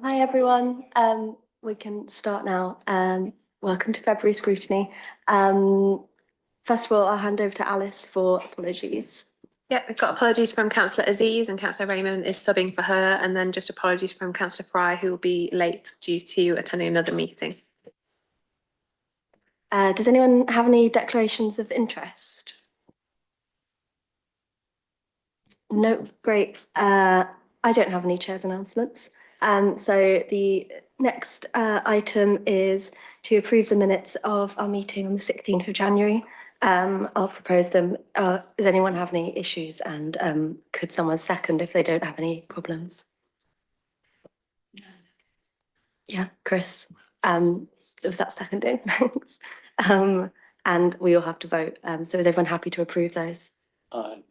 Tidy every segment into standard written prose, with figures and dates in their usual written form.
Hi everyone. We can start now. Welcome to February Scrutiny. First of all, I'll hand over to Alice for apologies. Yeah, we've got apologies from Councillor Aziz, and Councillor Raymond is subbing for her, and then just apologies from Councillor Fry, who will be late due to attending another meeting. Does anyone have any declarations of interest? No, great. I don't have any chair's announcements. So the next item is to approve the minutes of our meeting on the 16th of January. I'll propose them. Does anyone have any issues? And could someone second if they don't have any problems? Yeah, Chris. Was that seconding? Thanks. And we all have to vote. So is everyone happy to approve those? Aye.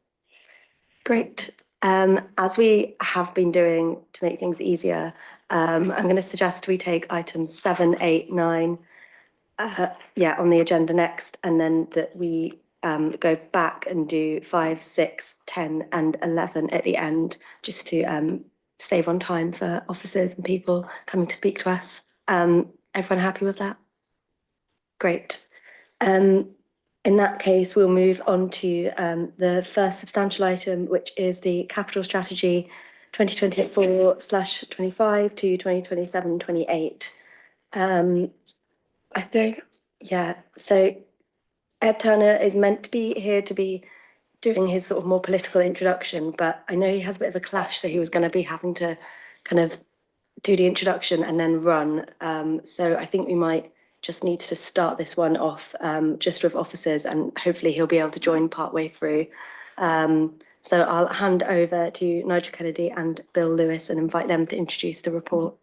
Great. As we have been doing to make things easier, I'm going to suggest we take items 7, 8, 9, on the agenda next, and then that we go back and do 5, 6, 10, and 11 at the end, just to save on time for officers and people coming to speak to us. Everyone happy with that? Great. In that case, we'll move on to the first substantial item, which is the capital strategy 2024/25 to 2027/28. I think, yeah, so Ed Turner is meant to be here to be doing his sort of more political introduction, but I know he has a bit of a clash, so he was going to be having to kind of do the introduction and then run. So I think we might just need to start this one off just with officers, and hopefully he'll be able to join partway through. So I'll hand over to Nigel Kennedy and Bill Lewis and invite them to introduce the report.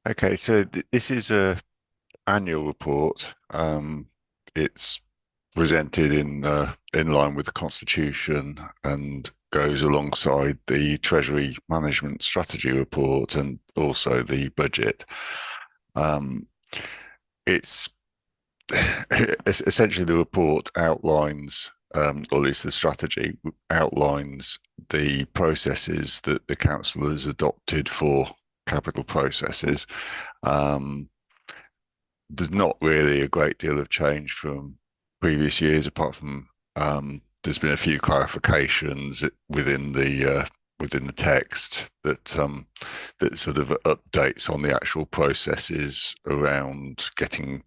Okay, so this is a annual report. It's presented in line with the Constitution and goes alongside the Treasury Management Strategy Report and also the budget. It's essentially the report outlines, or at least the strategy outlines the processes that the council has adopted for capital processes. There's not really a great deal of change from previous years, apart from there's been a few clarifications within the text that sort of updates on the actual processes around getting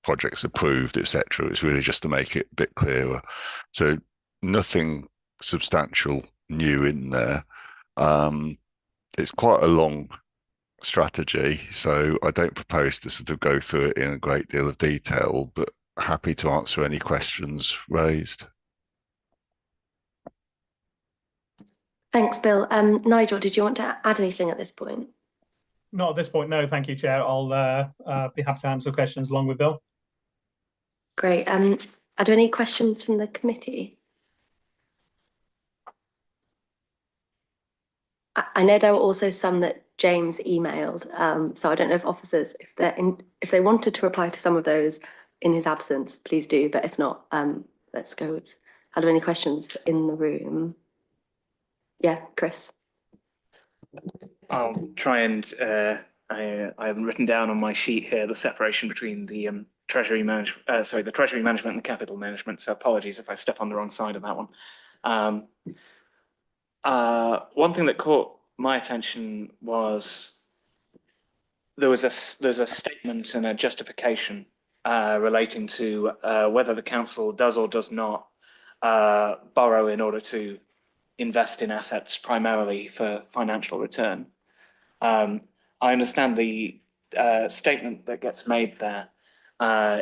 projects approved, etc. It's really just to make it a bit clearer. So nothing substantial new in there. It's quite a long strategy, so I don't propose to sort of go through it in a great deal of detail, but happy to answer any questions raised. Thanks, Bill. Nigel, did you want to add anything at this point? Not at this point, no. Thank you, Chair. I'll be happy to answer questions along with Bill. Great. Are there any questions from the committee? I know there were also some that James emailed, so I don't know if officers, if they wanted to reply to some of those in his absence, please do. But if not, let's go with. Are there any questions in the room? Yeah, Chris. I'll try and I haven't written down on my sheet here the separation between the Treasury Management and the Capital Management. So apologies if I step on the wrong side of that one. One thing that caught my attention was there's a statement and a justification relating to whether the council does or does not borrow in order to invest in assets primarily for financial return. I understand the statement that gets made there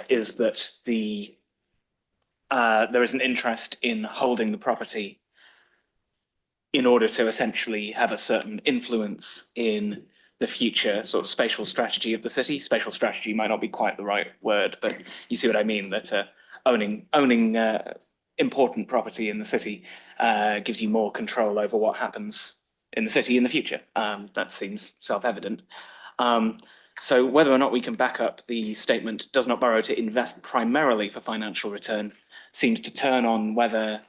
is that there is an interest in holding the property in order to essentially have a certain influence in the future sort of spatial strategy of the city. Spatial strategy might not be quite the right word, but you see what I mean, that owning important property in the city gives you more control over what happens in the city in the future. That seems self-evident. So whether or not we can back up the statement does not borrow to invest primarily for financial return seems to turn on whether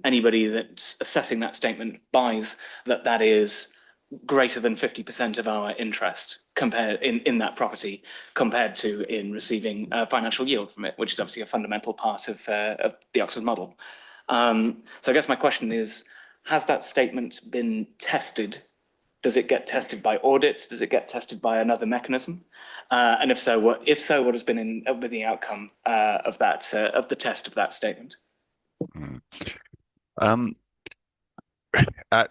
anybody that's assessing that statement buys that that is greater than 50% of our interest compared in that property compared to in receiving financial yield from it, which is obviously a fundamental part of the Oxford model. So I guess my question is, has that statement been tested? Does it get tested by audit? Does it get tested by another mechanism? And if so, what has been the outcome of that of the test of that statement? At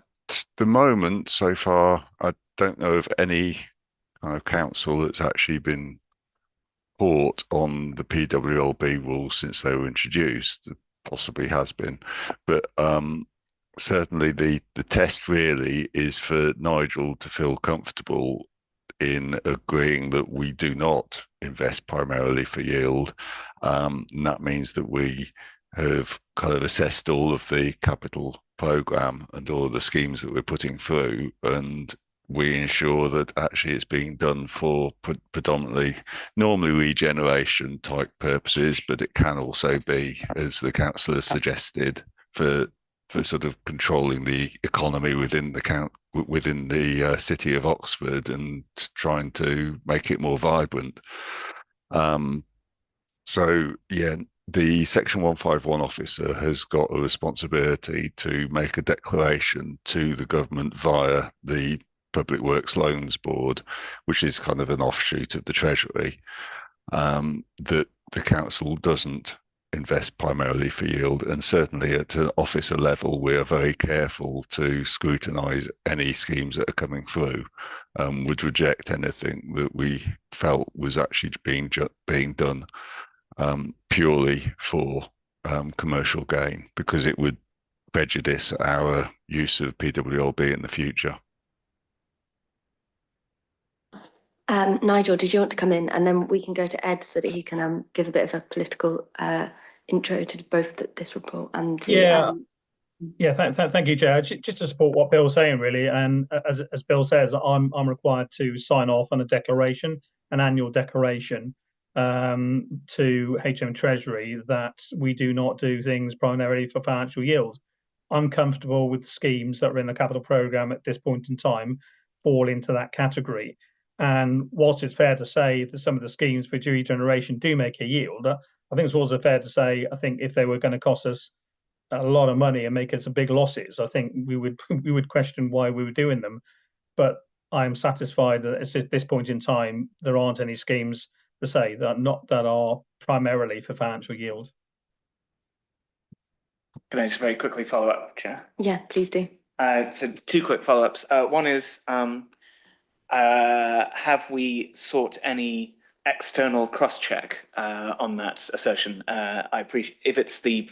the moment, so far, I don't know of any kind of council that's actually been caught on the PWLB rules since they were introduced. There possibly has been, but certainly the test really is for Nigel to feel comfortable in agreeing that we do not invest primarily for yield. And that means that we have kind of assessed all of the capital program and all of the schemes that we're putting through, and we ensure that actually it's being done for predominantly normally regeneration type purposes, but it can also be, as the councillor suggested, for sort of controlling the economy within the city of Oxford and trying to make it more vibrant. So yeah, the Section 151 officer has got a responsibility to make a declaration to the government via the Public Works Loans Board, which is kind of an offshoot of the Treasury, that the council doesn't invest primarily for yield. And certainly at an officer level, we are very careful to scrutinise any schemes that are coming through, would reject anything that we felt was actually being done purely for commercial gain, because it would prejudice our use of PWLB in the future. Nigel, did you want to come in, and then we can go to Ed so that he can give a bit of a political intro to both this report and the, thank you, Chair. Just to support what Bill's saying, really, and as Bill says, I'm required to sign off on a declaration, an annual declaration to HM Treasury that we do not do things primarily for financial yield. I'm comfortable with the schemes that are in the capital programme at this point in time fall into that category. And whilst it's fair to say that some of the schemes for regeneration do make a yield, I think it's also fair to say, I think if they were going to cost us a lot of money and make us big losses, I think we would question why we were doing them. But I'm satisfied that at this point in time, there aren't any schemes to say that are primarily for financial yield. Can I just very quickly follow up, Chair? Yeah, please do. So two quick follow-ups. One is, have we sought any external cross-check on that assertion? I appreciate if it's the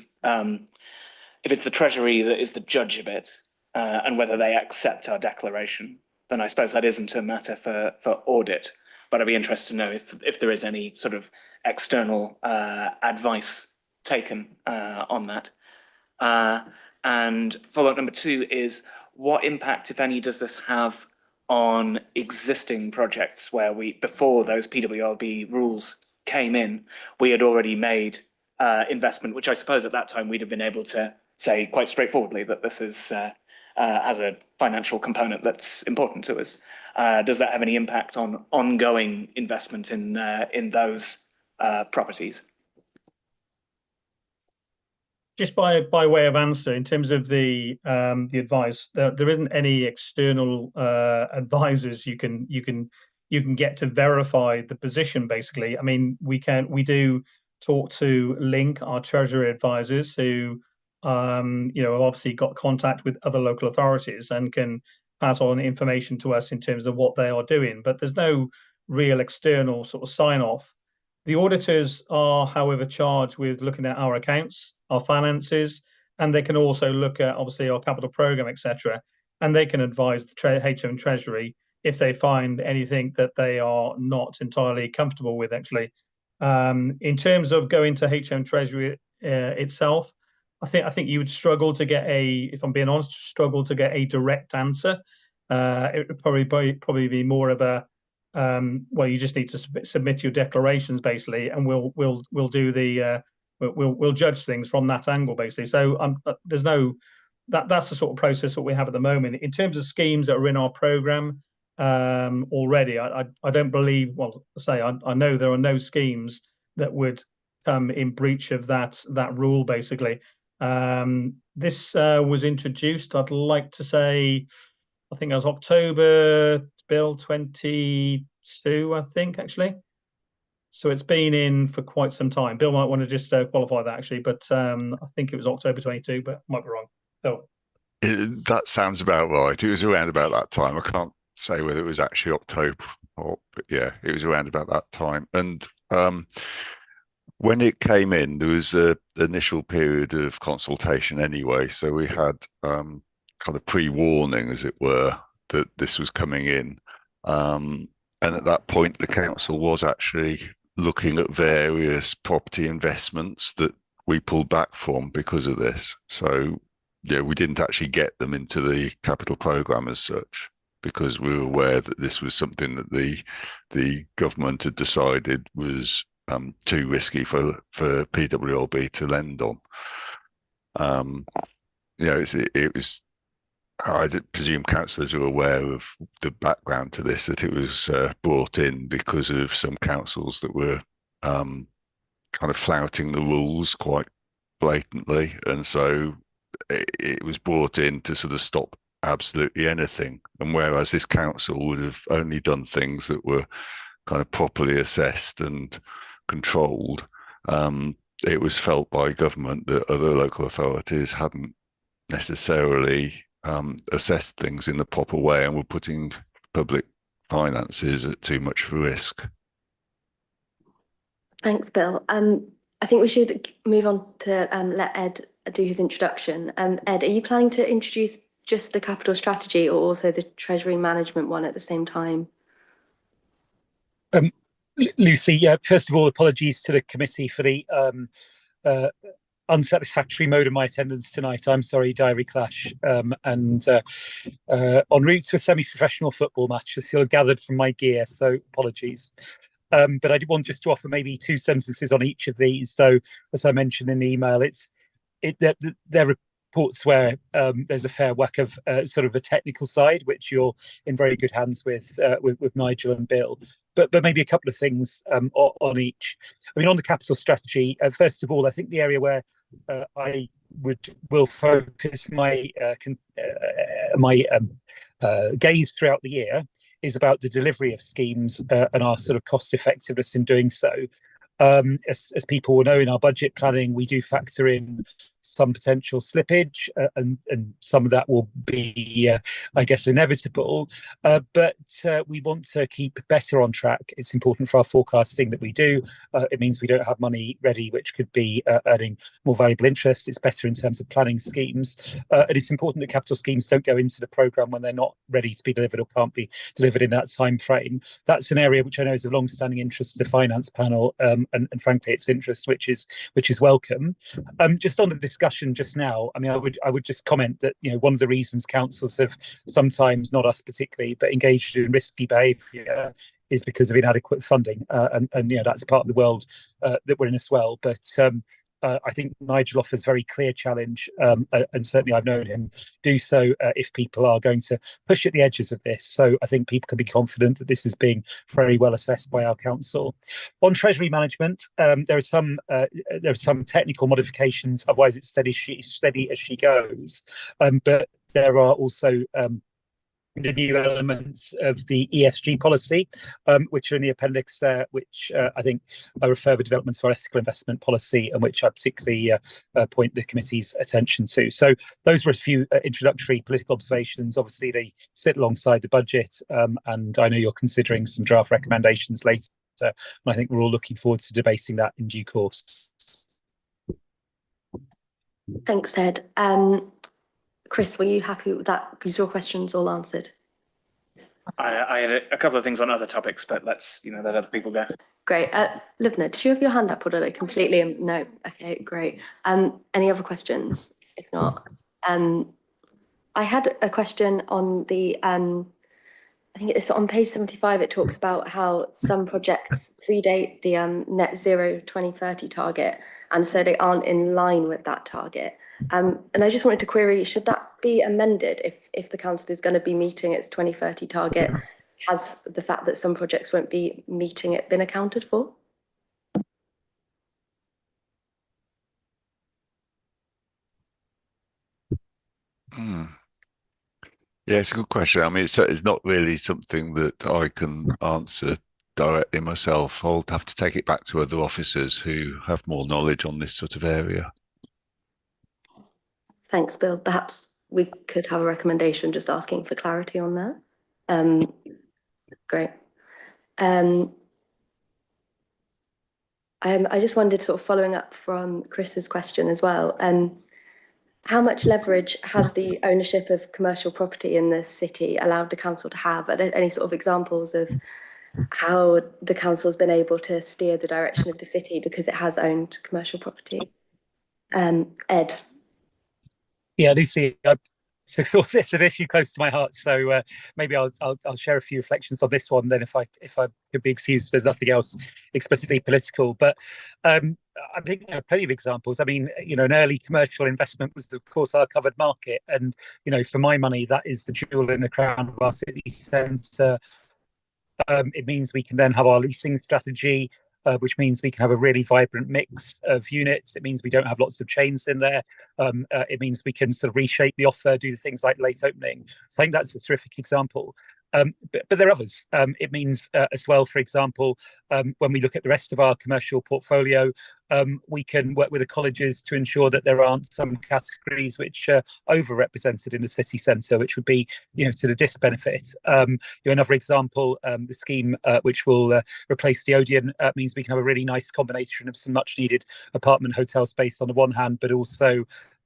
Treasury that is the judge of it, and whether they accept our declaration, then I suppose that isn't a matter for audit. But I'd be interested to know if there is any sort of external advice taken on that. And follow-up number two is, what impact, if any, does this have on existing projects where before those PWLB rules came in, we had already made investment, which I suppose at that time we'd have been able to say quite straightforwardly that this is has a financial component that's important to us. Does that have any impact on ongoing investment in those properties? Just by way of answer, in terms of the advice, there isn't any external advisors you can get to verify the position. Basically, I mean, we do talk to Link, our Treasury advisors, who have obviously got contact with other local authorities and can pass on information to us in terms of what they are doing. But there's no real external sort of sign off. The auditors are, however, charged with looking at our accounts, our finances, and they can also look at obviously our capital program, etc. And they can advise the HM Treasury if they find anything that they are not entirely comfortable with. Actually, in terms of going to HM Treasury itself, I think you would struggle to get if I'm being honest, struggle to get a direct answer. It would probably be more of a well, you just need to submit your declarations basically, and we'll do the we'll judge things from that angle basically. So there's no that's the sort of process that we have at the moment in terms of schemes that are in our programme already. I don't believe. Well, say I know there are no schemes that would come in breach of that rule basically. This was introduced, I'd like to say, I think it was October Bill 22, I think, actually. So it's been in for quite some time. Bill might want to just qualify that, actually, but I think it was October 22, but I might be wrong. Bill. That sounds about right. It was around about that time. I can't say whether it was actually October but yeah, it was around about that time. And when it came in, there was an initial period of consultation anyway. So we had kind of pre-warning, as it were, that this was coming in. And at that point, the council was actually looking at various property investments that we pulled back from because of this. So, yeah, we didn't actually get them into the capital programme as such, because we were aware that this was something that the government had decided was too risky for PWLB to lend on. It was. I presume councillors are aware of the background to this, that it was brought in because of some councils that were kind of flouting the rules quite blatantly, and so it was brought in to sort of stop absolutely anything. And whereas this council would have only done things that were kind of properly assessed and controlled, it was felt by government that other local authorities hadn't necessarily assessed things in the proper way and were putting public finances at too much risk. Thanks, Bill. I think we should move on to let Ed do his introduction. Ed, are you planning to introduce just the capital strategy or also the treasury management one at the same time? Lucy, first of all, apologies to the committee for the unsatisfactory mode of my attendance tonight. I'm sorry, diary clash, and en route to a semi-professional football match, as you'll have gathered from my gear, so apologies. But I did want just to offer maybe 2 sentences on each of these. So, as I mentioned in the email, they're reports where there's a fair whack of sort of a technical side, which you're in very good hands with Nigel and Bill. But maybe a couple of things on each. I mean, on the capital strategy, first of all, I think the area where I will focus my gaze throughout the year is about the delivery of schemes and our sort of cost effectiveness in doing so. As people will know, in our budget planning, we do factor in some potential slippage, and some of that will be, I guess, inevitable. But we want to keep better on track. It's important for our forecasting that we do. It means we don't have money ready, which could be earning more valuable interest. It's better in terms of planning schemes. And it's important that capital schemes don't go into the programme when they're not ready to be delivered or can't be delivered in that time frame. That's an area which I know is of long-standing interest to the finance panel, and frankly, its interest, which is welcome. Just on the discussion just now, I mean, I would just comment that, you know, one of the reasons councils have sometimes, not us particularly, but engaged in risky behaviour is because of inadequate funding, and you know, that's part of the world that we're in as well. But I think Nigel offers very clear challenge, and certainly I've known him do so if people are going to push at the edges of this. So I think people can be confident that this is being very well assessed by our council. On treasury management, there are some technical modifications. Otherwise, it's steady as she goes. But there are also the new elements of the ESG policy, which are in the appendix there, which I think are further developments for ethical investment policy, and which I particularly point the committee's attention to. So those were a few introductory political observations. Obviously, they sit alongside the budget, and I know you're considering some draft recommendations later, and I think we're all looking forward to debating that in due course. Thanks, Ed. Chris, were you happy with that? Because your questions all answered. I had a couple of things on other topics, but let's, let other people go. Great. Livna, did you have your hand up, or did I completely? No. Okay, great. Any other questions? If not, I had a question on the I think it's on page 75, it talks about how some projects predate the net zero 2030 target, and so they aren't in line with that target. And I just wanted to query, should that be amended if the council is going to be meeting its 2030 target? Has the fact that some projects won't be meeting it been accounted for? Hmm. Yeah, it's a good question. I mean, it's not really something that I can answer directly myself. I'll have to take it back to other officers who have more knowledge on this sort of area. Thanks, Bill. Perhaps we could have a recommendation just asking for clarity on that. Great. I just wondered, sort of following up from Chris's question as well, how much leverage has the ownership of commercial property in the city allowed the council to have? Are there any sort of examples of how the council has been able to steer the direction of the city because it has owned commercial property? Ed. Yeah, I do see. So it's an issue close to my heart. So maybe I'll share a few reflections on this one. Then, if I could be excused, there's nothing else explicitly political. But I think there are plenty of examples. I mean, an early commercial investment was, of course, our covered market, and for my money, that is the jewel in the crown of our city centre. It means we can then have our leasing strategy, which means we can have a really vibrant mix of units. It means we don't have lots of chains in there. It means we can sort of reshape the offer, do things like late opening. So I think that's a terrific example. But there are others. It means as well, for example, when we look at the rest of our commercial portfolio, we can work with the colleges to ensure that there aren't some categories which are overrepresented in the city centre, which would be, to the disbenefit. Another example, the scheme which will replace the Odeon means we can have a really nice combination of some much needed apartment hotel space on the one hand, but also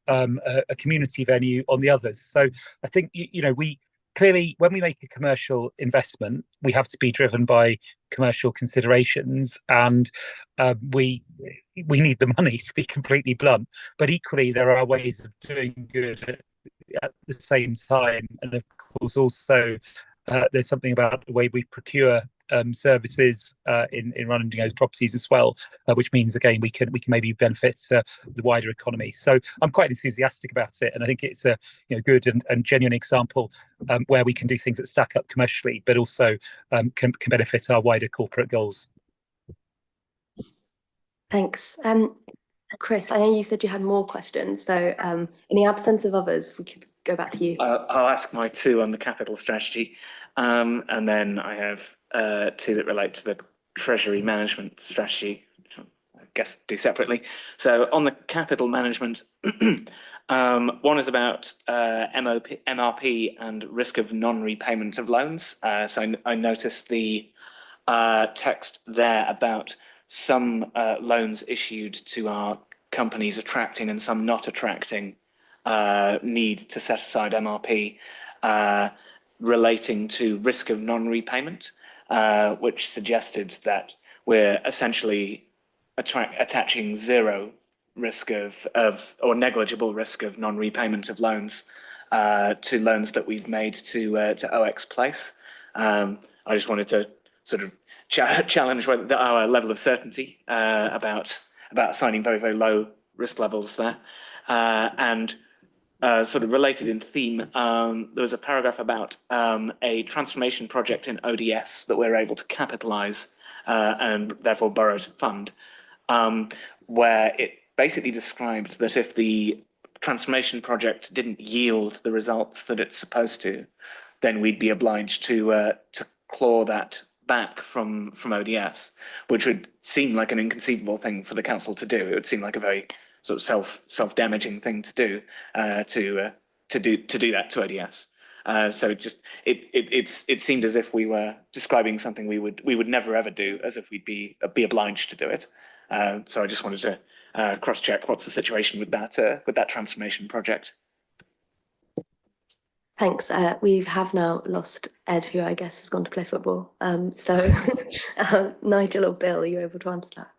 a community venue on the others. So I think, we clearly, when we make a commercial investment, we have to be driven by commercial considerations, and we need the money, to be completely blunt. But equally, there are ways of doing good at the same time, and of course, also there's something about the way we procure services in running those properties as well, which means again we can maybe benefit the wider economy. So I'm quite enthusiastic about it, and I think it's a good and genuine example where we can do things that stack up commercially, but also can benefit our wider corporate goals. Thanks. Chris, I know you said you had more questions, so in the absence of others, we could go back to you. I'll ask my two on the capital strategy, and then I have two that relate to the treasury management strategy, which I guess do separately. So on the capital management, one is about MRP and risk of non-repayment of loans. So I noticed the text there about some loans issued to our companies attracting and some not attracting need to set aside MRP relating to risk of non-repayment, which suggested that we're essentially attaching zero risk of or negligible risk of non-repayment of loans to loans that we've made to OX Place. I just wanted to sort of challenge our level of certainty about assigning very, very low risk levels there. And sort of related in theme, there was a paragraph about a transformation project in ODS that we're able to capitalise and therefore borrow to fund, where it basically described that if the transformation project didn't yield the results that it's supposed to, then we'd be obliged to claw that back from ODS, which would seem like an inconceivable thing for the council to do. It would seem like a very sort of self-damaging thing to do to do that to ODS. So it seemed as if we were describing something we would never ever do, as if we'd be obliged to do it. So I just wanted to cross-check what's the situation with that transformation project. Thanks. We have now lost Ed, who I guess has gone to play football. So Nigel or Bill, are you able to answer that?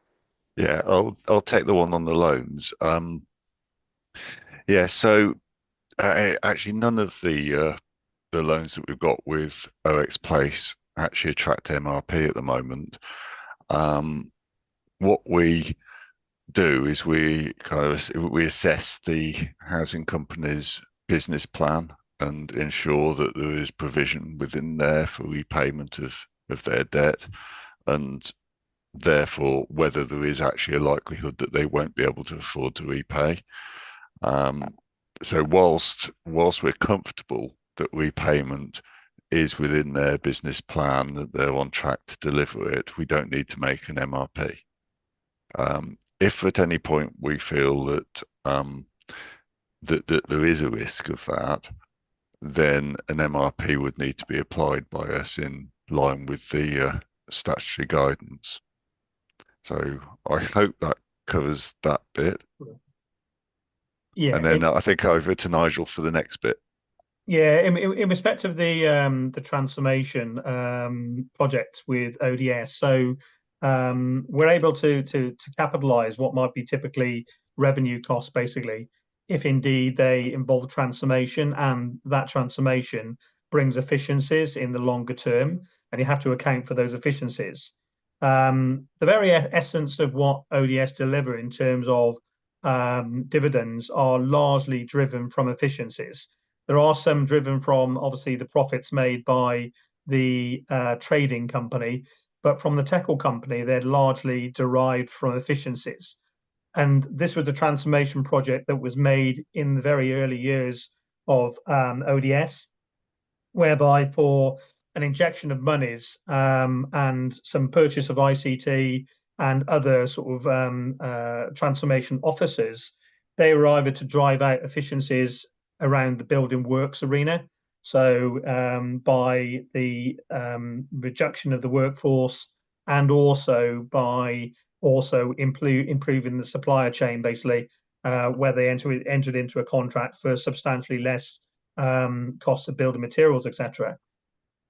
Yeah, I'll take the one on the loans. Yeah, so actually none of the the loans that we've got with OX Place actually attract MRP at the moment. What we do is we assess the housing company's business plan and ensure that there is provision within there for repayment of their debt, and therefore whether there is actually a likelihood that they won't be able to afford to repay. So whilst we're comfortable that repayment is within their business plan, that they're on track to deliver it, we don't need to make an MRP. If at any point we feel that that there is a risk of that, then an MRP would need to be applied by us in line with the statutory guidance. So I hope that covers that bit. Yeah, and then I think over to Nigel for the next bit. Yeah, in respect of the transformation project with ODS, so we're able to capitalize what might be typically revenue costs, basically, if indeed they involve transformation, and that transformation brings efficiencies in the longer term, and you have to account for those efficiencies. The very essence of what ODS deliver in terms of dividends are largely driven from efficiencies. There are some driven from, obviously, the profits made by the trading company, but from the tackle company, they're largely derived from efficiencies. And this was a transformation project that was made in the very early years of ODS, whereby for an injection of monies and some purchase of ICT and other sort of transformation officers, they were either to drive out efficiencies around the building works arena. So by the reduction of the workforce, and also by improving the supplier chain, basically, where they entered into a contract for substantially less costs of building materials, etc.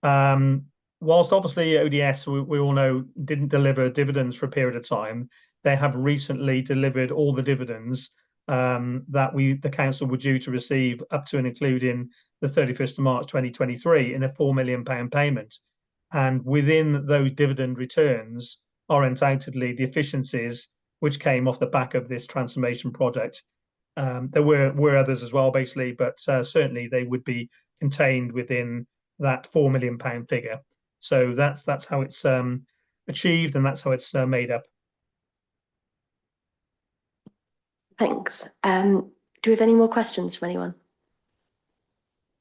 Whilst obviously ODS, we all know, didn't deliver dividends for a period of time, they have recently delivered all the dividends that the council were due to receive up to and including the 31st of March 2023 in a £4 million payment. And within those dividend returns are undoubtedly the efficiencies which came off the back of this transformation project. There were others as well, basically, but certainly they would be contained within that £4 million figure. So that's how it's achieved, and that's how it's made up. Thanks. Do we have any more questions from anyone?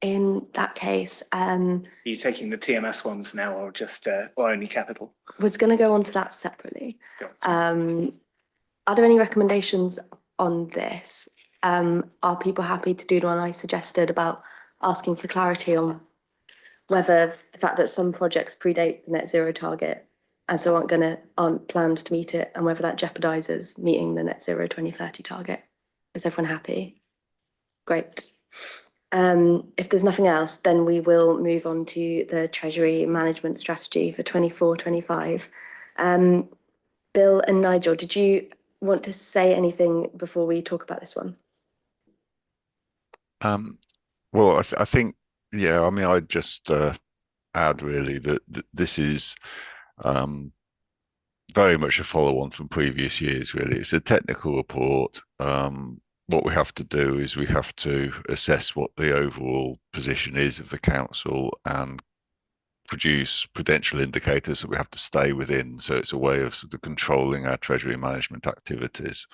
In that case, Are you taking the TMS ones now, or just or only capital? was going to go on to that separately. Sure. Are there any recommendations on this? Are people happy to do the one I suggested about asking for clarity on whether the fact that some projects predate the net zero target and so aren't planned to meet it, and whether that jeopardizes meeting the net zero 2030 target? Is everyone happy? Great. If there's nothing else, then we will move on to the Treasury Management Strategy for 24-25. Bill and Nigel, did you want to say anything before we talk about this one? Well, I think, yeah, I mean, I'd just add really that this is very much a follow-on from previous years, really. It's a technical report. What we have to do is we have to assess what the overall position is of the council and produce prudential indicators that we have to stay within. So it's a way of sort of controlling our treasury management activities.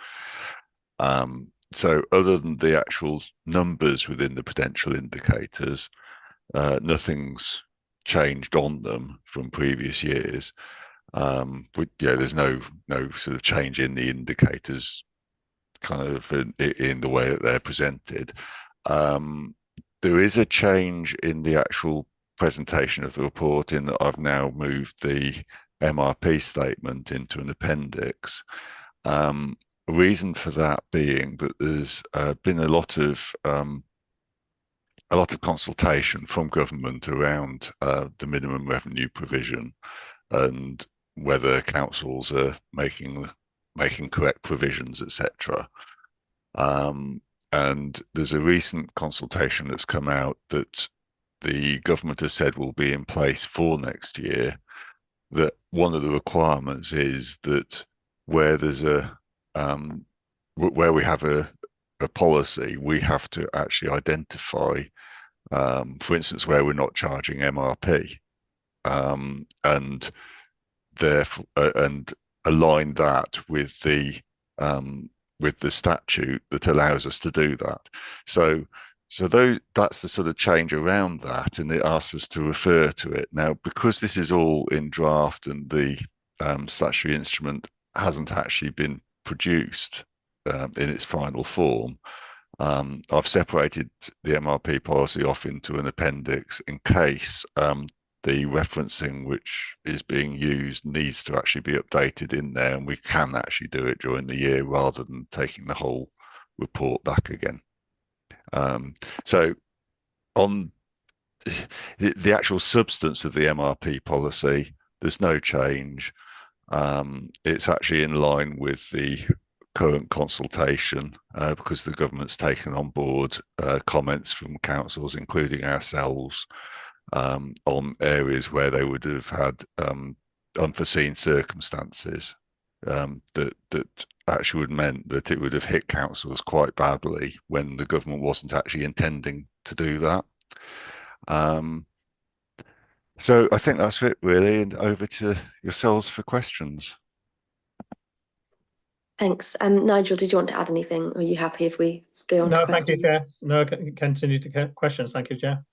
So other than the actual numbers within the prudential indicators, nothing's changed on them from previous years. There's no sort of change in the indicators kind of in the way that they're presented. There is a change in the actual presentation of the report in that I've now moved the MRP statement into an appendix. Reason for that being that there's been a lot of consultation from government around the minimum revenue provision and whether councils are making correct provisions, etc. And there's a recent consultation that's come out that the government has said will be in place for next year, that one of the requirements is that where there's where we have a policy, we have to actually identify, for instance, where we're not charging MRP, and therefore and align that with the statute that allows us to do that. So that's the sort of change around that, and it asks us to refer to it. Now, because this is all in draft and the statutory instrument hasn't actually been produced in its final form, I've separated the MRP policy off into an appendix in case the referencing which is being used needs to actually be updated in there, and we can actually do it during the year rather than taking the whole report back again. So on the actual substance of the MRP policy, there's no change. It's actually in line with the current consultation because the government's taken on board comments from councils, including ourselves, on areas where they would have had unforeseen circumstances that actually would meant that it would have hit councils quite badly when the government wasn't actually intending to do that. So I think that's it really, and over to yourselves for questions. Thanks. Nigel, did you want to add anything? Or are you happy if we go on to questions? Thank you, Chair. No, continue to questions. Thank you, Chair.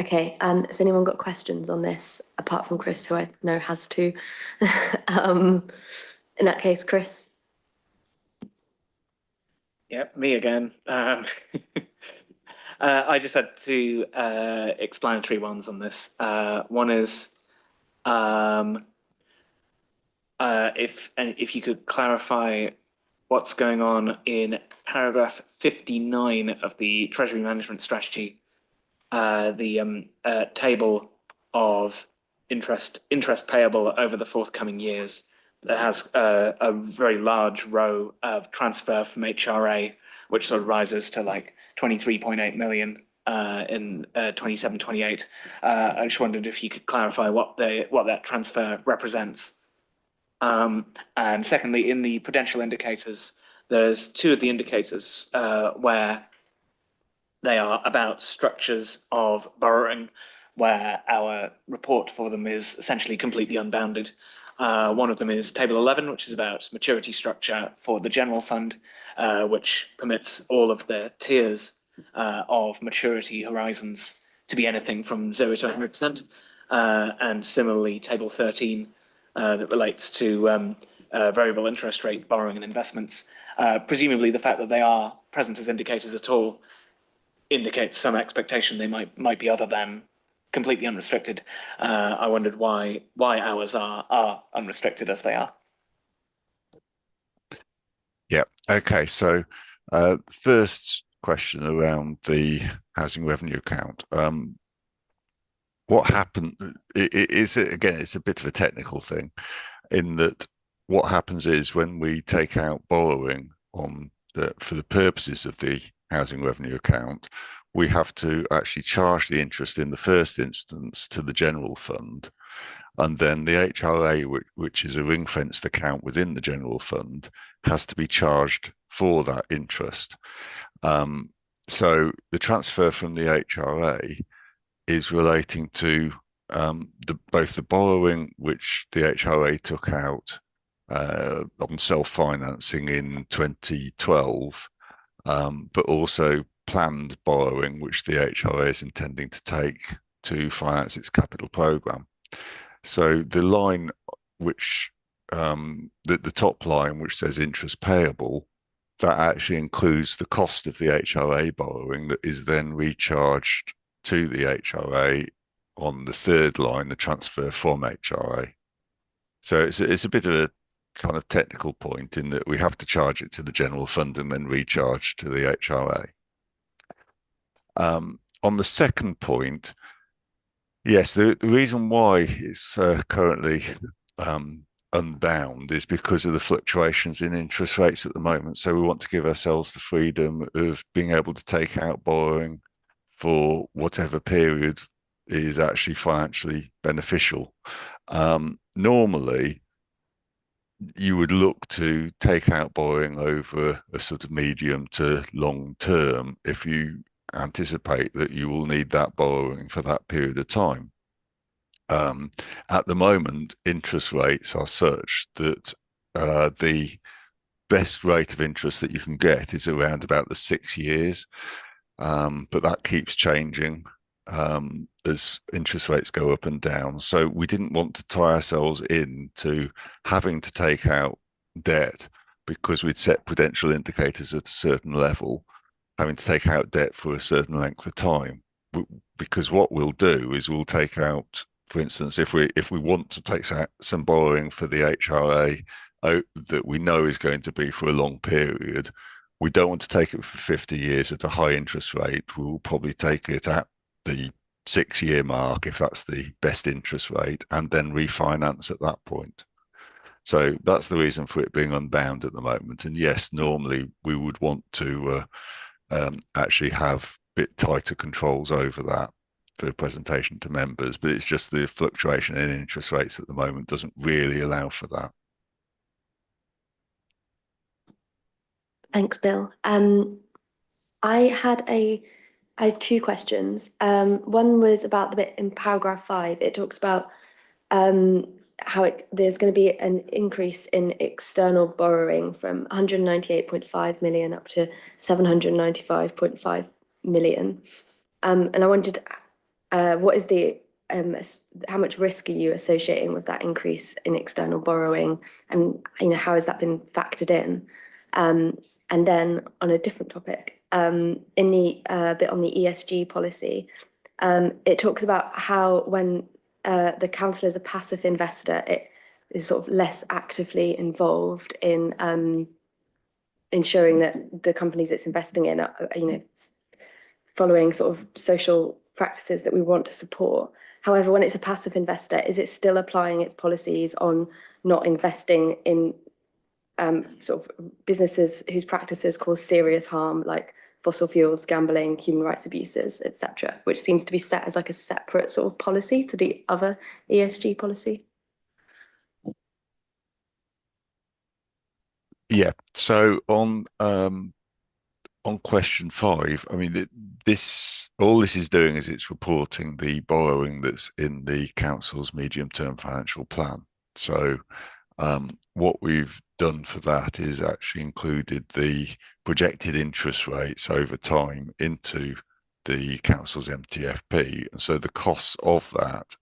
Okay, has anyone got questions on this, apart from Chris, who I know has two? In that case, Chris. Yeah, me again. I just had two explanatory ones on this. One is if you could clarify what's going on in paragraph 59 of the Treasury Management Strategy, the table of interest payable over the forthcoming years that has a very large row of transfer from HRA, which sort of rises to like 23.8 million in 27-28. I just wondered if you could clarify what that transfer represents. And secondly, in the prudential indicators, there's two of the indicators where they are about structures of borrowing, where our report for them is essentially completely unbounded. One of them is table 11, which is about maturity structure for the general fund, which permits all of the tiers of maturity horizons to be anything from 0 to 100%. And similarly, table 13, that relates to variable interest rate borrowing and investments. Presumably the fact that they are present as indicators at all indicates some expectation they might be other than completely unrestricted. I wondered why ours are unrestricted as they are. Yeah. Okay. So first question around the housing revenue account. What happened is it again? It's a bit of a technical thing, in that what happens is when we take out borrowing for the purposes of the housing revenue account, we have to actually charge the interest in the first instance to the general fund, and then the HRA, which is a ring-fenced account within the general fund, has to be charged for that interest. So the transfer from the HRA is relating to both the borrowing which the HRA took out on self-financing in 2012, but also planned borrowing which the HRA is intending to take to finance its capital programme. So the line which the top line which says interest payable, that actually includes the cost of the HRA borrowing that is then recharged to the HRA on the third line, the transfer from HRA. So it's a bit of a kind of technical point in that we have to charge it to the general fund and then recharge to the HRA. On the second point, yes, the reason why it's currently unbound is because of the fluctuations in interest rates at the moment. So we want to give ourselves the freedom of being able to take out borrowing for whatever period is actually financially beneficial. Normally, you would look to take out borrowing over a sort of medium to long term if you anticipate that you will need that borrowing for that period of time. At the moment, interest rates are such that the best rate of interest that you can get is around about the 6 years, but that keeps changing as interest rates go up and down. So we didn't want to tie ourselves into having to take out debt because we'd set prudential indicators at a certain level, having to take out debt for a certain length of time. Because what we'll do is we'll take out, for instance, if we want to take some borrowing for the HRA that we know is going to be for a long period, we don't want to take it for 50 years at a high interest rate. We'll probably take it at the 6-year mark, if that's the best interest rate, and then refinance at that point. So that's the reason for it being unbound at the moment. And yes, normally we would want to actually have a bit tighter controls over that for presentation to members, but it's just the fluctuation in interest rates at the moment doesn't really allow for that. Thanks, Bill. I had two questions. One was about the bit in paragraph 5. It talks about how there's going to be an increase in external borrowing from 198.5 million up to 795.5 million. And I wondered, what is the how much risk are you associating with that increase in external borrowing, and how has that been factored in? And then on a different topic, in the bit on the ESG policy, it talks about how when the council is a passive investor, it is sort of less actively involved in ensuring that the companies it's investing in are, following sort of social practices that we want to support. However, when it's a passive investor, is it still applying its policies on not investing in sort of businesses whose practices cause serious harm, like fossil fuels, gambling, human rights abuses, etc., which seems to be set as like a separate sort of policy to the other ESG policy? Yeah. So on question 5, I mean, all this is doing is it's reporting the borrowing that's in the council's medium-term financial plan. So what we've done for that is actually included the projected interest rates over time into the council's MTFP, and so the costs of that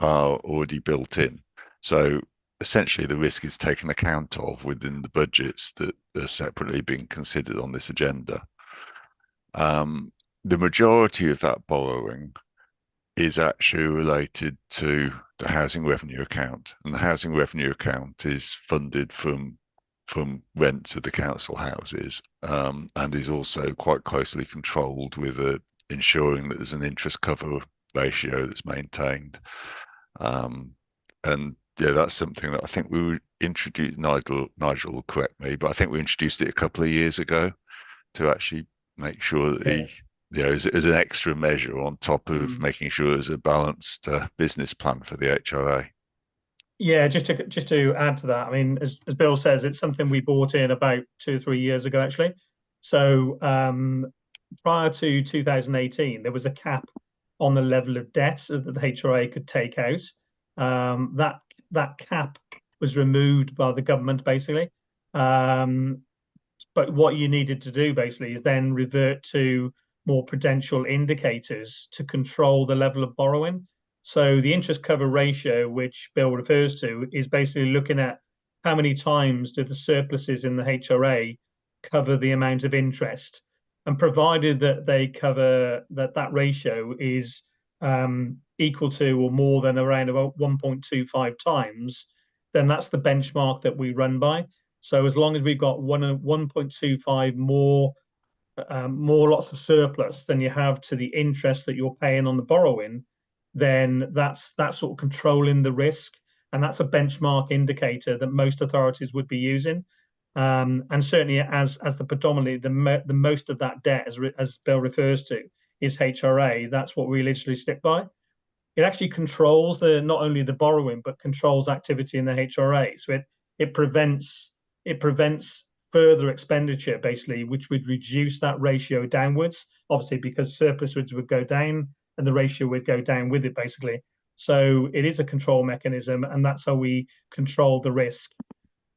are already built in. So essentially, the risk is taken account of within the budgets that are separately being considered on this agenda. The majority of that borrowing is actually related to the housing revenue account, and the housing revenue account is funded from rents of the council houses, and is also quite closely controlled with ensuring that there's an interest cover ratio that's maintained. And yeah, that's something that I think we introduced. Nigel will correct me, but I think we introduced it a couple of years ago to actually make sure that as an extra measure on top of making sure there's a balanced business plan for the HRA. Yeah, just to add to that, I mean, as Bill says, it's something we brought in about 2 or 3 years ago, actually. So prior to 2018, there was a cap on the level of debt that the HRA could take out. That cap was removed by the government, basically. But what you needed to do, basically, is then revert to more prudential indicators to control the level of borrowing. So the interest cover ratio, which Bill refers to, is basically looking at how many times do the surpluses in the HRA cover the amount of interest. And provided that they cover that ratio is equal to or more than around about 1.25 times, then that's the benchmark that we run by. So as long as we've got 1.25 more lots of surplus than you have to the interest that you're paying on the borrowing, then that's sort of controlling the risk, and that's a benchmark indicator that most authorities would be using. And certainly, as the predominantly the most of that debt, as Bill refers to, is HRA. That's what we literally stick by. it actually controls not only the borrowing but controls activity in the HRA. So it prevents further expenditure, basically, which would reduce that ratio downwards, obviously, because surplus would go down and the ratio would go down with it, basically. So it is a control mechanism, and that's how we control the risk.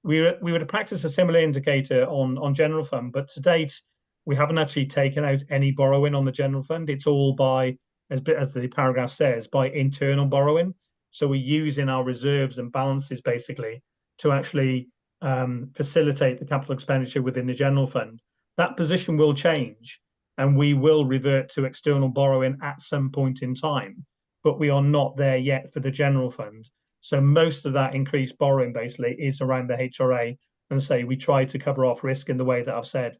We would practice a similar indicator on general fund, but to date, we haven't actually taken out any borrowing on the general fund. It's all by, as the paragraph says, by internal borrowing. So we're using our reserves and balances, basically, to actually facilitate the capital expenditure within the general fund. That position will change, and we will revert to external borrowing at some point in time, but we are not there yet for the general fund. So most of that increased borrowing basically is around the HRA, and say we try to cover off risk in the way that I've said.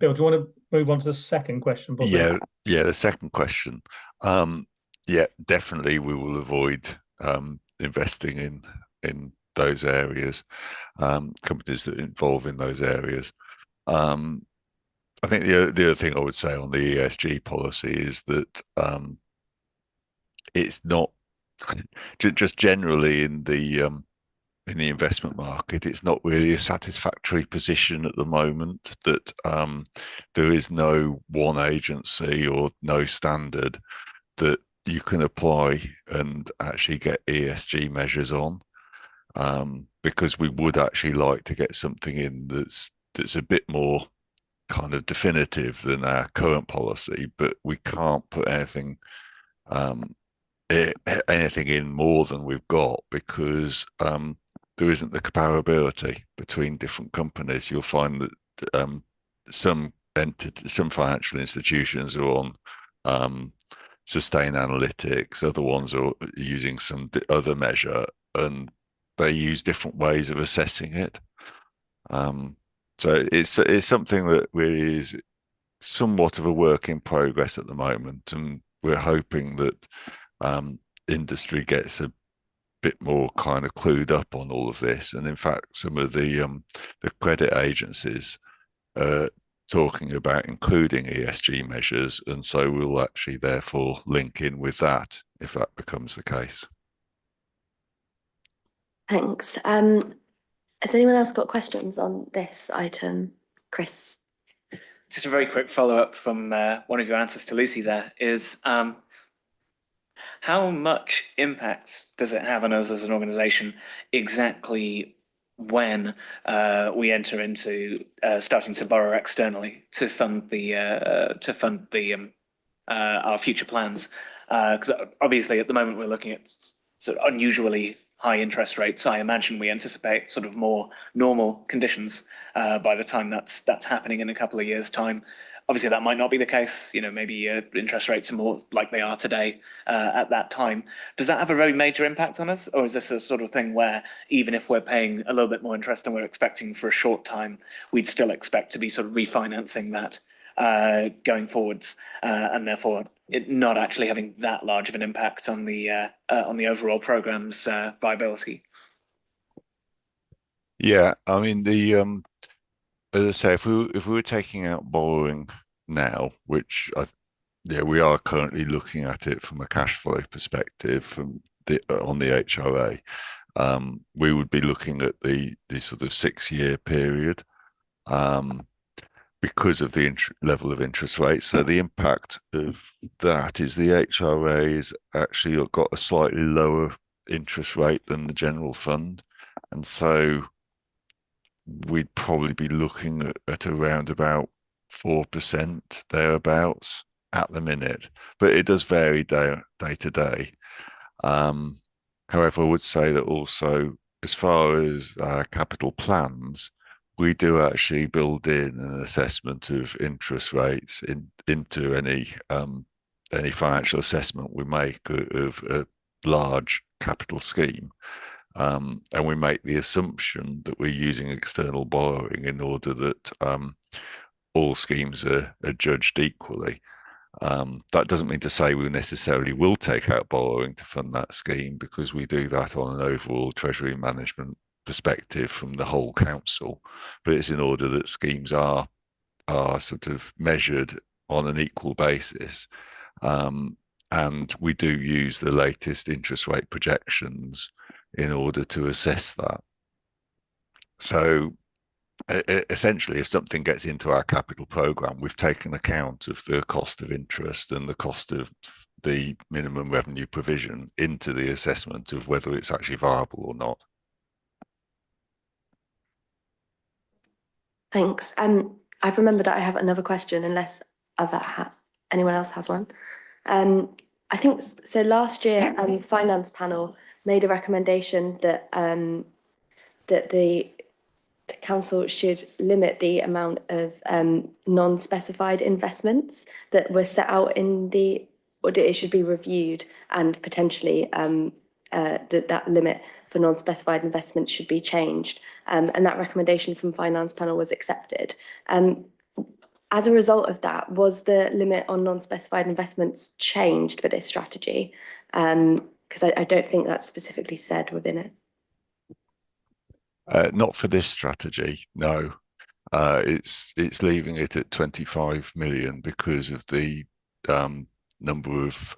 Bill, do you want to move on to the second question? Yeah, the second question. Yeah, definitely we will avoid investing in those areas, companies that involve in those areas. I think the other thing I would say on the ESG policy is that it's not just generally in the investment market, it's not really a satisfactory position at the moment that there is no one agency or no standard that you can apply and actually get ESG measures on, because we would actually like to get something in that's a bit more kind of definitive than our current policy, but we can't put anything in more than we've got because there isn't the comparability between different companies. You'll find that some financial institutions are on Sustainalytics, other ones are using some other measure, and they use different ways of assessing it. So it's something that is somewhat of a work in progress at the moment, and we're hoping that industry gets a bit more kind of clued up on all of this. And in fact, some of the credit agencies are talking about including ESG measures, and so we'll actually therefore link in with that if that becomes the case. Thanks. Has anyone else got questions on this item? Chris? Just a very quick follow-up from one of your answers to Lucy there is, how much impact does it have on us as an organisation exactly when we enter into starting to borrow externally to fund our future plans? Because obviously at the moment we're looking at sort of unusually high interest rates. I imagine we anticipate sort of more normal conditions by the time that's happening in a couple of years' time. Obviously, that might not be the case. You know, maybe interest rates are more like they are today at that time. Does that have a very major impact on us? Or is this a sort of thing where even if we're paying a little bit more interest than we're expecting for a short time, we'd still expect to be sort of refinancing that going forwards, and therefore it not actually having that large of an impact on the overall program's viability? Yeah, I mean as I say, if we were taking out borrowing now, which we are currently looking at it from a cash flow perspective from on the HRA, we would be looking at the sort of 6-year period because of the level of interest rates. So the impact of that is the HRA is actually got a slightly lower interest rate than the general fund, and so we'd probably be looking at around about 4% thereabouts at the minute, but it does vary day to day. However, I would say that also, as far as capital plans, we do actually build in an assessment of interest rates into any financial assessment we make of a large capital scheme. And we make the assumption that we're using external borrowing in order that all schemes are judged equally. That doesn't mean to say we necessarily will take out borrowing to fund that scheme, because we do that on an overall treasury management perspective from the whole council, but it's in order that schemes are sort of measured on an equal basis. And and we do use the latest interest rate projections in order to assess that. So essentially, if something gets into our capital program, we've taken account of the cost of interest and the cost of the minimum revenue provision into the assessment of whether it's actually viable or not. Thanks. I've remembered that I have another question, unless anyone else has one. I think so. Last year, finance panel made a recommendation that that the council should limit the amount of non-specified investments that were set out in the, or that it should be reviewed, and potentially that limit for non-specified investments should be changed. And that recommendation from finance panel was accepted. As a result of that, was the limit on non-specified investments changed for this strategy? Because I don't think that's specifically said within it. Not for this strategy, no. It's leaving it at 25 million because of the number of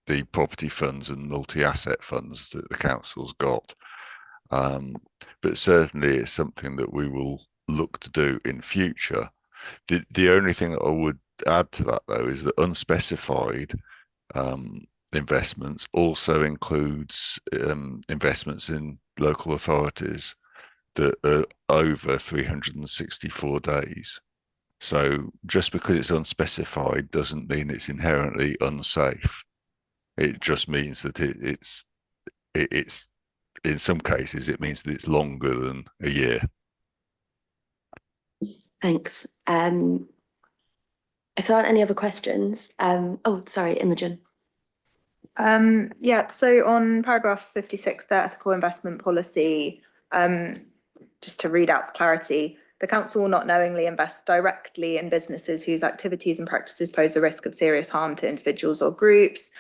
the property funds and multi-asset funds that the council's got. But certainly it's something that we will look to do in future. The only thing that I would add to that, though, is that unspecified investments also includes investments in local authorities that are over 364 days. So just because it's unspecified doesn't mean it's inherently unsafe. It just means that it's in some cases it means that it's longer than a year. Thanks. If there aren't any other questions, oh, sorry, Imogen. Yeah, so on paragraph 56, the ethical investment policy, just to read out for clarity, the council will not knowingly invest directly in businesses whose activities and practices pose a risk of serious harm to individuals or groups,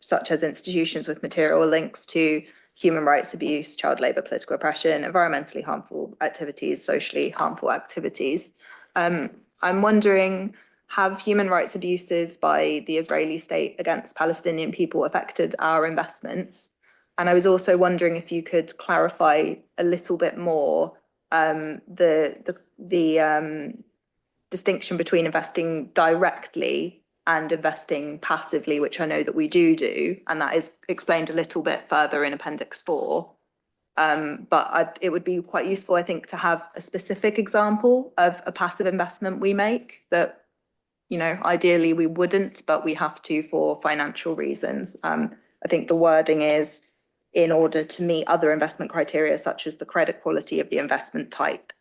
such as institutions with material links to human rights abuse, child labour, political oppression, environmentally harmful activities, socially harmful activities. I'm wondering, have human rights abuses by the Israeli state against Palestinian people affected our investments? And I was also wondering if you could clarify a little bit more the distinction between investing directly and investing passively, which I know that we do, and that is explained a little bit further in Appendix 4. It would be quite useful, I think, to have a specific example of a passive investment we make that, you know, ideally we wouldn't, but we have to for financial reasons. I think the wording is in order to meet other investment criteria, such as the credit quality of the investment type.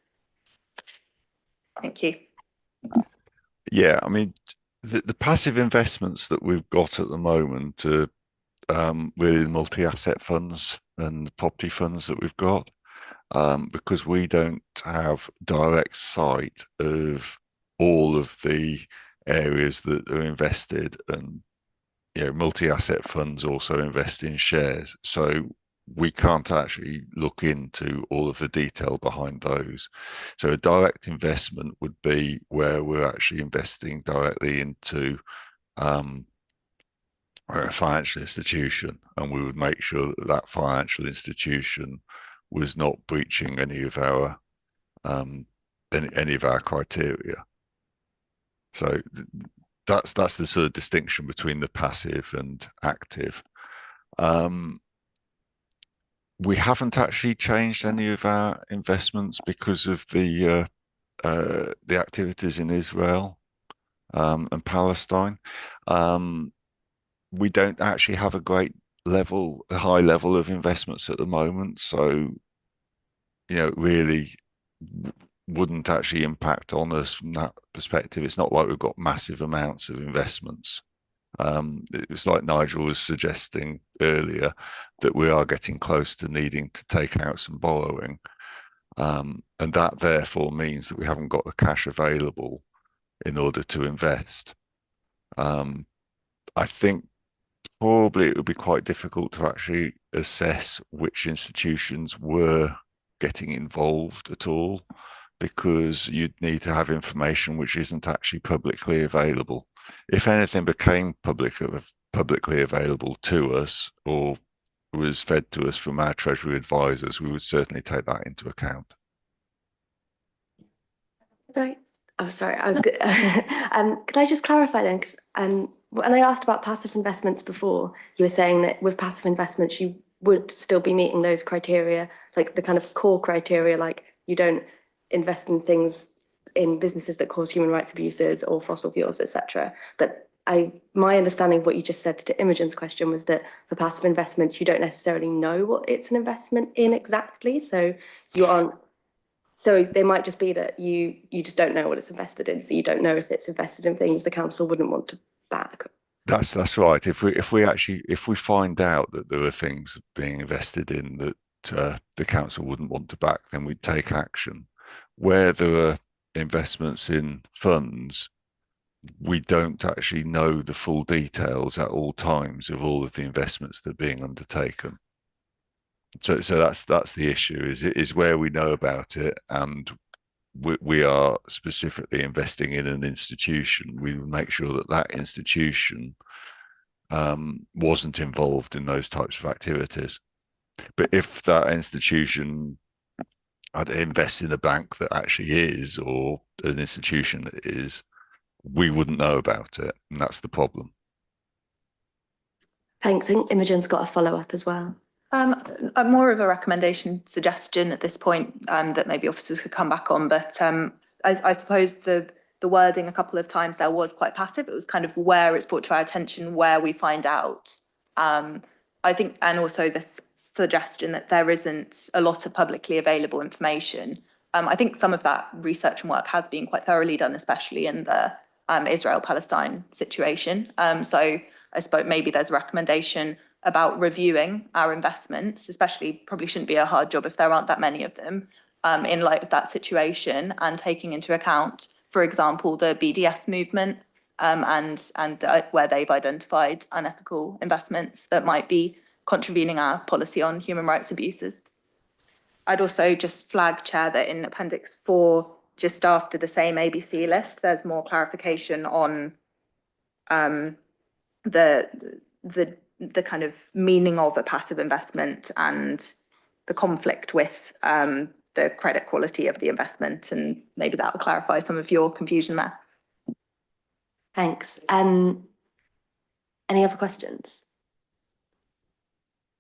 Thank you. Yeah, I mean, the passive investments that we've got at the moment are really the multi-asset funds and the property funds that we've got, because we don't have direct sight of all of the areas that are invested, and you know, multi-asset funds also invest in shares, so we can't actually look into all of the detail behind those. So a direct investment would be where we're actually investing directly into a financial institution, and we would make sure that that financial institution was not breaching any of our criteria. So that's the sort of distinction between the passive and active. We haven't actually changed any of our investments because of the activities in Israel and Palestine. We don't actually have a high level of investments at the moment, so you know, really wouldn't actually impact on us from that perspective. It's not like we've got massive amounts of investments. It's like Nigel was suggesting earlier, that we are getting close to needing to take out some borrowing, and that therefore means that we haven't got the cash available in order to invest. I think probably it would be quite difficult to actually assess which institutions were getting involved at all, because you'd need to have information which isn't actually publicly available. if anything became publicly available to us or was fed to us from our Treasury advisors, we would certainly take that into account. Right. Oh, sorry. I was good. Could I just clarify then? Because when I asked about passive investments before, you were saying that with passive investments, you would still be meeting those criteria, like the kind of core criteria, like you don't invest in things in businesses that cause human rights abuses or fossil fuels, etc. But my understanding of what you just said to Imogen's question was that for passive investments, you don't necessarily know what it's an investment in exactly. So you aren't. So they might just be that you just don't know what it's invested in. So you don't know if it's invested in things the council wouldn't want to back. That's right. If we find out that there are things being invested in that the council wouldn't want to back, then we'd take action. Where there are investments in funds, we don't actually know the full details at all times of all of the investments that are being undertaken. So that's the issue. Is where we know about it and we are specifically investing in an institution, we would make sure that that institution wasn't involved in those types of activities. But if that institution invests in a bank that actually is, or an institution that is, we wouldn't know about it, and that's the problem. Thanks. I think Imogen's got a follow-up as well. More of a recommendation suggestion at this point that maybe officers could come back on, but I suppose the wording a couple of times there was quite passive. It was kind of where it's brought to our attention, where we find out. I think, and also this suggestion that there isn't a lot of publicly available information. I think some of that research and work has been quite thoroughly done, especially in the Israel-Palestine situation. So I suppose maybe there's a recommendation about reviewing our investments, especially probably shouldn't be a hard job if there aren't that many of them, in light of that situation, and taking into account, for example, the BDS movement and where they've identified unethical investments that might be contravening our policy on human rights abuses. I'd also just flag, Chair, that in Appendix 4, just after the same ABC list, there's more clarification on the kind of meaning of a passive investment and the conflict with the credit quality of the investment, and maybe that will clarify some of your confusion there. Thanks. Any other questions?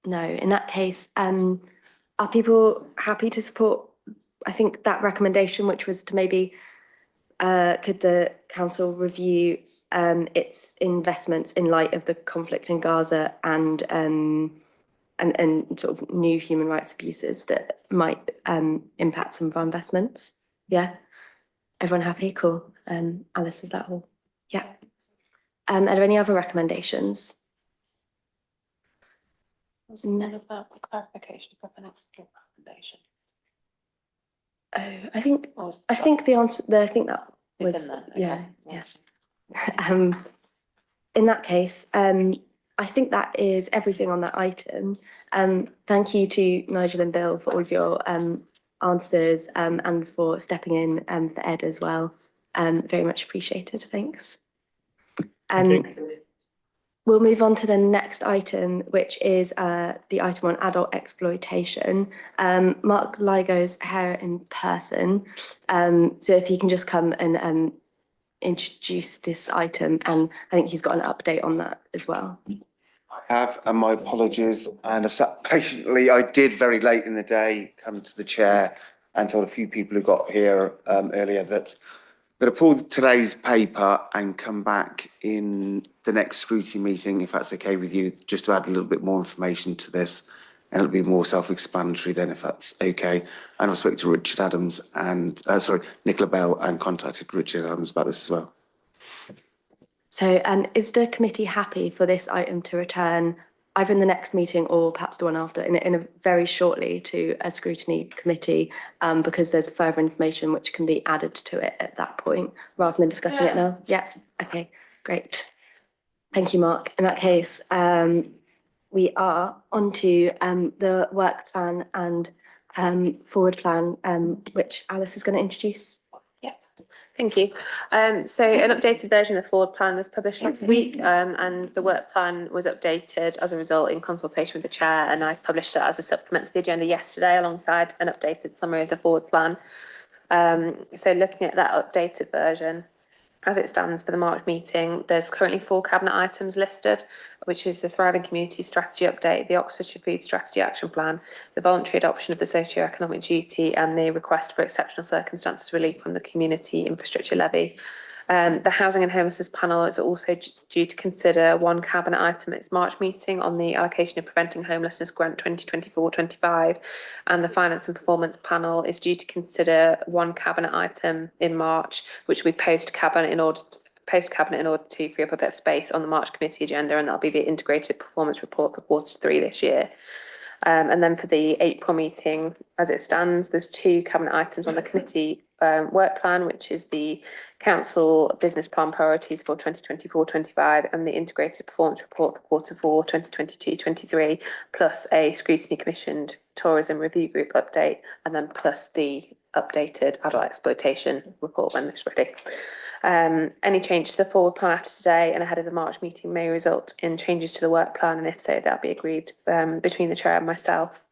No. In that case, are people happy to support, I think, that recommendation, which was to maybe could the council review its investments in light of the conflict in Gaza and sort of new human rights abuses that might impact some of our investments? Yeah. Everyone happy? Cool. Alice, is that all? Yeah. Are there any other recommendations? No, about the clarification of the next recommendation. Oh, I think the answer. I think that was in there. Okay. Yeah. In that case, I think that is everything on that item. Thank you to Nigel and Bill for all of your answers and for stepping in for Ed as well. Very much appreciated. Thanks. We'll move on to the next item, which is the item on adult exploitation. Mark Ligo's here in person. So if you can just come and introduce this item, and I think he's got an update on that as well. I have, and my apologies, and I've sat patiently. I did very late in the day come to the chair and told a few people who got here earlier that I'm going to pull today's paper and come back in the next scrutiny meeting, if that's okay with you, just to add a little bit more information to this, and it'll be more self-explanatory then, if that's okay. And I spoke to Richard Adams and Nicola Bell, and contacted Richard Adams about this as well. So is the committee happy for this item to return either in the next meeting or perhaps the one after, in a very shortly to a scrutiny committee, because there's further information which can be added to it at that point, rather than discussing it now? Yeah, okay, great. Thank you, Mark. In that case, we are on to the work plan and forward plan, which Alice is going to introduce. Yep. Thank you. So an updated version of the forward plan was published last week, and the work plan was updated as a result in consultation with the chair, and I published it as a supplement to the agenda yesterday alongside an updated summary of the forward plan. So looking at that updated version, as it stands for the March meeting, there's currently 4 cabinet items listed, which is the Thriving Community Strategy Update, the Oxfordshire Food Strategy Action Plan, the voluntary adoption of the socio-economic duty, and the request for exceptional circumstances relief from the Community Infrastructure Levy. The Housing and Homelessness Panel is also due to consider one cabinet item at its March meeting on the allocation of Preventing Homelessness Grant 2024-25, and the Finance and Performance Panel is due to consider one cabinet item in March, which will be post-cabinet in order to free up a bit of space on the March committee agenda, and that'll be the Integrated Performance Report for Q3 this year. And then for the April meeting, as it stands, there's 2 cabinet items on the committee work plan, which is the Council Business Plan Priorities for 2024-25 and the Integrated Performance Report for Q4 2022-23, plus a Scrutiny Commissioned Tourism Review Group update, and then plus the updated adult exploitation report when it's ready. Any changes to the forward plan after today and ahead of the March meeting may result in changes to the work plan, and if so, that'll be agreed between the chair and myself.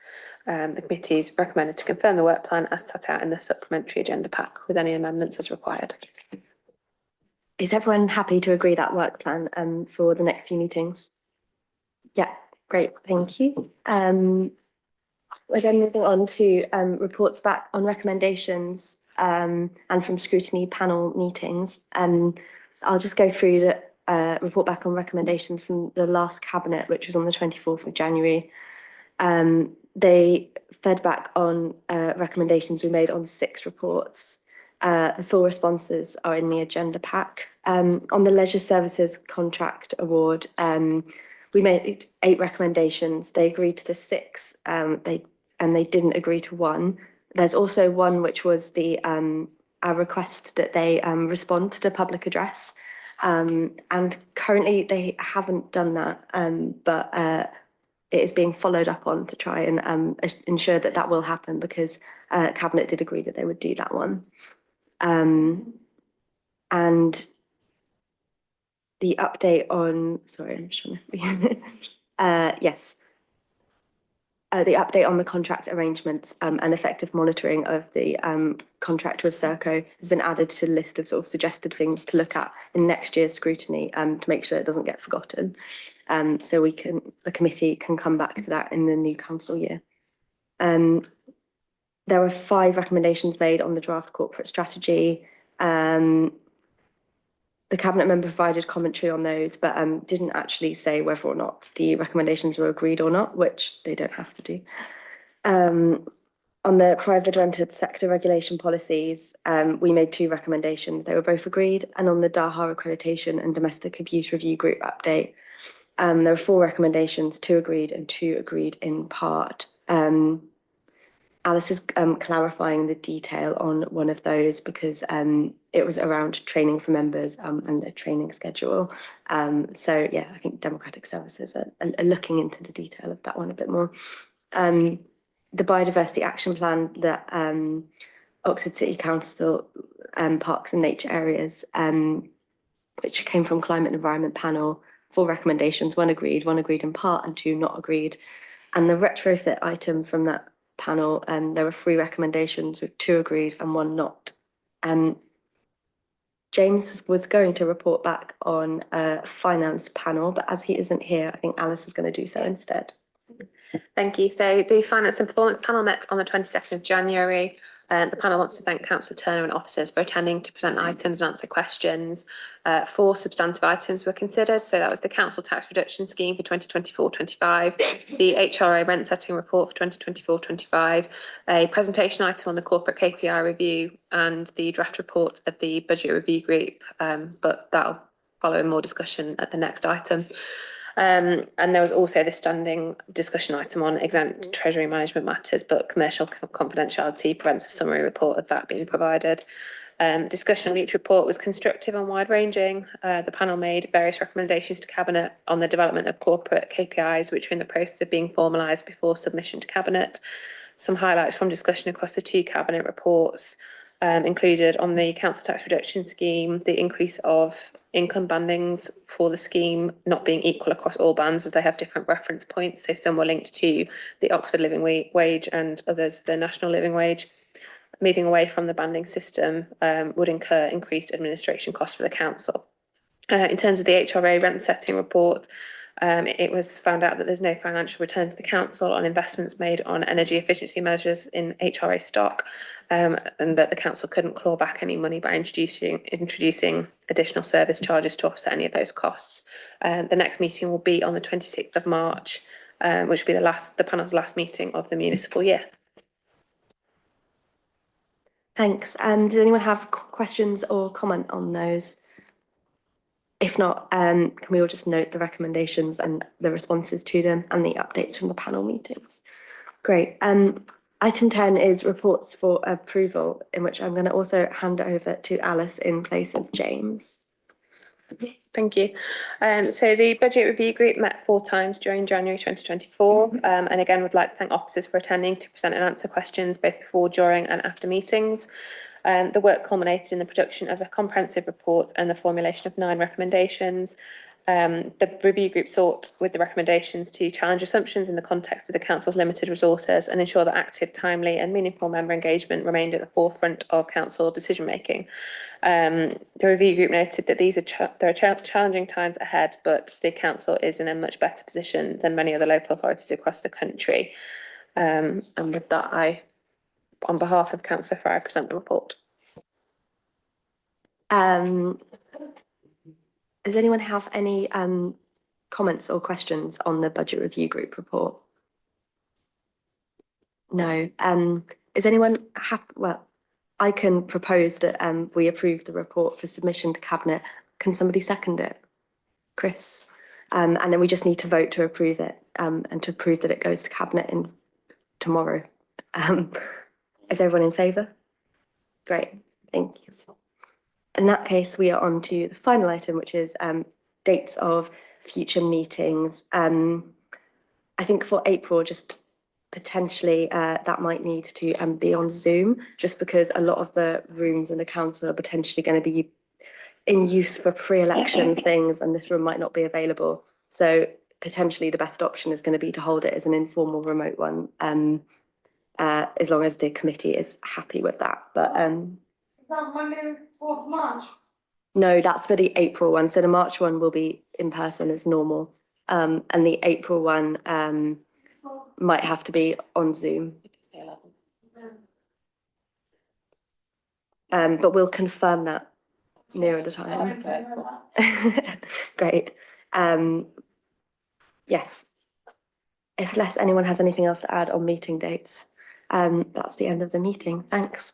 The committee is recommended to confirm the work plan as set out in the supplementary agenda pack with any amendments as required. Is everyone happy to agree that work plan for the next few meetings? Yeah, great, thank you. We're then moving on to reports back on recommendations and from scrutiny panel meetings. I'll just go through the report back on recommendations from the last cabinet, which was on the 24th of January. They fed back on recommendations we made on 6 reports. The full responses are in the agenda pack. On the leisure services contract award, we made 8 recommendations. They agreed to 6. They didn't agree to 1. There's also one which was the our request that they respond to the public address. And currently they haven't done that, but it is being followed up on to try and ensure that that will happen, because Cabinet did agree that they would do that one. And the update on, sorry, I'm just trying to, yes. The update on the contract arrangements and effective monitoring of the contract with Serco has been added to the list of sort of suggested things to look at in next year's scrutiny to make sure it doesn't get forgotten. So the committee can come back to that in the new council year. There were 5 recommendations made on the draft corporate strategy. The cabinet member provided commentary on those, but didn't actually say whether or not the recommendations were agreed or not, which they don't have to do. On the private rented sector regulation policies, we made 2 recommendations. They were both agreed. And on the DAHA accreditation and domestic abuse review group update, there were 4 recommendations, 2 agreed and 2 agreed in part. Alice is clarifying the detail on one of those, because it was around training for members and the training schedule. So yeah, I think Democratic Services are looking into the detail of that one a bit more. The Biodiversity Action Plan that Oxford City Council Parks and Nature Areas, which came from Climate and Environment Panel, 4 recommendations, 1 agreed in part and 2 not agreed. And the retrofit item from that panel, there were 3 recommendations with 2 agreed and 1 not. James was going to report back on a finance panel, but as he isn't here, I think Alice is going to do so instead. Thank you. So the Finance and Performance panel met on the 22nd of January. The panel wants to thank Councillor Turner and officers for attending to present items and answer questions. 4 substantive items were considered. So that was the Council Tax Reduction Scheme for 2024-25, the HRA Rent Setting Report for 2024-25, a presentation item on the Corporate KPI Review, and the draft report of the Budget Review Group, but that'll follow in more discussion at the next item. And there was also this standing discussion item on exempt treasury management matters, but commercial confidentiality prevents a summary report of that being provided. Discussion on each report was constructive and wide-ranging. The panel made various recommendations to Cabinet on the development of corporate KPIs, which are in the process of being formalised before submission to Cabinet. Some highlights from discussion across the 2 Cabinet reports. included on the council tax reduction scheme, the increase of income bandings for the scheme not being equal across all bands as they have different reference points. So some were linked to the Oxford Living Wage and others the National Living Wage. Moving away from the banding system would incur increased administration costs for the council. In terms of the HRA rent setting report, it was found out that there's no financial return to the council on investments made on energy efficiency measures in HRA stock, and that the council couldn't claw back any money by introducing additional service charges to offset any of those costs. The next meeting will be on the 26th of March, which will be the panel's last meeting of the municipal year. Thanks. Does anyone have questions or comment on those? If not, can we all just note the recommendations and the responses to them and the updates from the panel meetings? Great. Item 10 is reports for approval, in which I'm going to also hand over to Alice in place of James. Thank you. So the budget review group met 4 times during January 2024, and again would like to thank officers for attending to present and answer questions both before, during and after meetings. The work culminated in the production of a comprehensive report and the formulation of 9 recommendations. The review group sought with the recommendations to challenge assumptions in the context of the council's limited resources and ensure that active, timely and meaningful member engagement remained at the forefront of council decision making. The review group noted that there are challenging times ahead, but the council is in a much better position than many other local authorities across the country. And with that, on behalf of Councillor Fry, present the report. Does anyone have any comments or questions on the budget review group report? No. Is anyone happy? Well, I can propose that we approve the report for submission to Cabinet. Can somebody second it? Chris? And then we just need to vote to approve it and to approve that it goes to Cabinet in tomorrow. Is everyone in favour? Great, thank you. In that case, we are on to the final item, which is dates of future meetings. I think for April, just potentially that might need to be on Zoom, just because a lot of the rooms in the council are potentially going to be in use for pre-election things, and this room might not be available. So potentially the best option is going to be to hold it as an informal remote one, as long as the committee is happy with that. But is that Monday, 4th March? No, that's for the April one. So the March one will be in person as normal. And the April one might have to be on Zoom. But we'll confirm that nearer the time. Great. Yes. Unless anyone has anything else to add on meeting dates, that's the end of the meeting. Thanks.